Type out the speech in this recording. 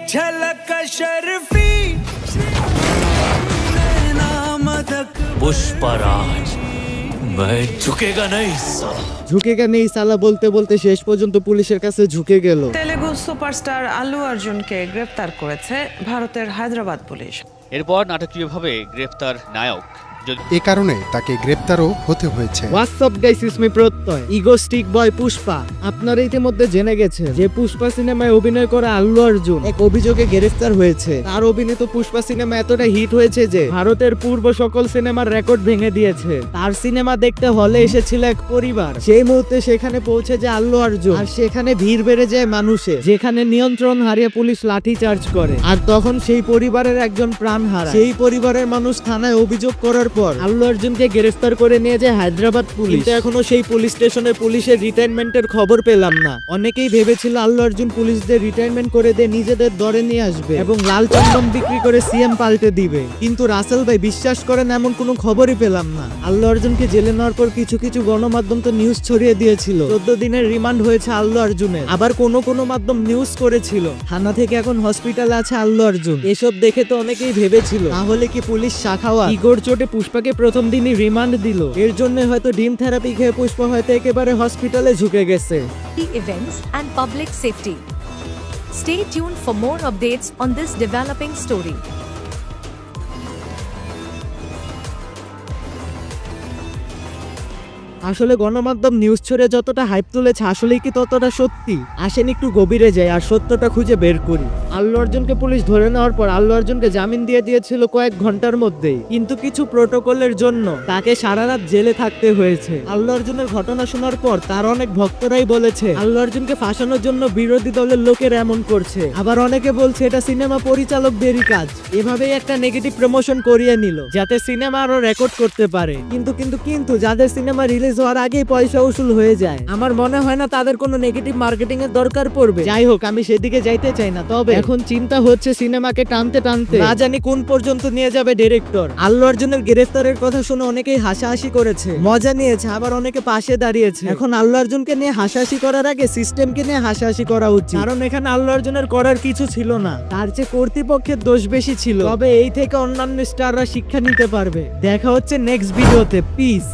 झलक शर्फी पुष्पराज मैं झुकेगा नहीं साला। ঝুঁকেগা নেই সালা বলতে বলতে শেষ পর্যন্ত পুলিশের কাছে ঝুঁকে গেল। তেলেগু সুপারস্টার আল্লু অর্জুনকে গ্রেফতার করেছে ভারতের হায়দ্রাবাদ পুলিশ। এরপর নাটকীয়ভাবে গ্রেফতার নায়ক। এ কারণে তাকে গ্রেপ্তারও হতে হয়েছে। হোয়াটসঅ্যাপ গাইস, ইসমি প্রত্যয় ইগোস্টিক বয় পুষ্পা। আপনারা ইতিমধ্যে জেনে গেছেন যে পুষ্পা সিনেমায় অভিনয় করা আল্লু অর্জুন এক অভিযোগে গ্রেফতার হয়েছে। তার অভিনীত পুষ্পা সিনেমা এতটা হিট হয়েছে যে ভারতের পূর্ব সকল সিনেমার রেকর্ড ভেঙে দিয়েছে। তার সিনেমা দেখতে হলে এসেছিল এক পরিবার। সেই মুহূর্তে সেখানে পৌঁছে যায় আল্লু অর্জুন, আর সেখানে ভিড় বেড়ে যায় মানুষের, যেখানে নিয়ন্ত্রণ হারিয়ে পুলিশ লাঠি চার্জ করে। আর তখন সেই পরিবারের একজন প্রাণ হারায়। সেই পরিবারের মানুষ থানায় অভিযোগ করার পর আল্লু অর্জুনকে গ্রেফতার করে নিয়ে যায় হায়দ্রাবাদ পুলিশ। এখনো সেই পুলিশ স্টেশনে পুলিশের রিটায়ারমেন্টের খবর পেলাম না। অনেকেই ভেবেছিল আল্লু অর্জুন পুলিশদের রিটায়ারমেন্ট করে দিয়ে নিজেদের দরে নিয়ে আসবে এবং লাল চন্দন বিক্রি করে সিএম পাল্টে দিবে, কিন্তু রাসেল ভাই বিশ্বাস করেন এমন কোনো খবরই পেলাম না। আল্লু অর্জুনকে জেলে নেওয়ার পর কিছু কিছু গণমাধ্যম তো নিউজ ছড়িয়ে দিয়েছিল 14 দিনের রিমান্ড হয়েছে আল্লু অর্জুনের। আবার কোনো মাধ্যম নিউজ করেছিল থানা থেকে এখন হসপিটালে আছে আল্লু অর্জুন। এসব দেখে তো অনেকেই ভেবেছিল তাহলে কি পুলিশ শাখাওয়া ইগোর চোটে পুষ্পাকে প্রথম দিনই রিমান্ড দিল। এর জন্য হয়তো ডিম থেরাপি খেয়ে পুষ্পা হয়তো একেবারে হসপিটালে ঝুঁকে গেছে। Events and public safety. Stay tuned for more updates on this developing story. আসলে গণমাধ্যম নিউজ ছড়ে যতটা হাইপ তুলেছে আসলেই কি ততটা সত্যি? আসেন একটু গভীরে যাই আর সত্যটা খুঁজে বের করি। আল্লু অর্জুনকে পুলিশ ধরে নেওয়ার পর আল্লু অর্জুনকে জামিন দিয়ে দিয়েছিল কয়েক ঘন্টার মধ্যেই, কিন্তু কিছু প্রোটোকলের জন্য তাকে সারা রাত জেলে থাকতে হয়েছে। আল্লু অর্জুনের ঘটনা শোনার পর তার অনেক ভক্তরাই বলেছে আল্লু অর্জুনকে ফাঁসানোর জন্য বিরোধী দলের লোকের এমন করছে। আবার অনেকে বলছে এটা সিনেমা পরিচালকদেরই কাজ। এভাবেই একটা নেগেটিভ প্রমোশন করিয়ে নিল যাতে সিনেমা আরো রেকর্ড করতে পারে। কিন্তু যাদের সিনেমা রিলিজ হওয়ার আগেই পয়সা উসুল হয়ে যায়, আমার মনে হয় না তাদের কোনো নেগেটিভ মার্কেটিং এর দরকার পড়বে। যাই হোক, আমি সেদিকে যাইতে চাই না। তবে এখন চিন্তা হচ্ছে সিনেমাকে টানতে টানতে না জানি কোন পর্যন্ত নিয়ে যাবে ডিরেক্টর। আল্লু অর্জুনের গ্রেফতারের কথা শুনে অনেকেই হাসাহাসি করেছে, মজা নিয়েছে, আবার অনেকে পাশে দাঁড়িয়েছে। এখন আল্লু অর্জুনকে নিয়ে হাসাহাসি করার আগে সিস্টেমকে নিয়ে হাসাহাসি করা উচিত, কারণ এখানে আল্লু অর্জুনের করার কিছু ছিল না, তার চেয়ে কর্তৃপক্ষের দোষ বেশি ছিল। তবে এই থেকে অন্যান্য স্টাররা শিক্ষা নিতে পারবে। দেখা হচ্ছে নেক্সট ভিডিওতে। পিস।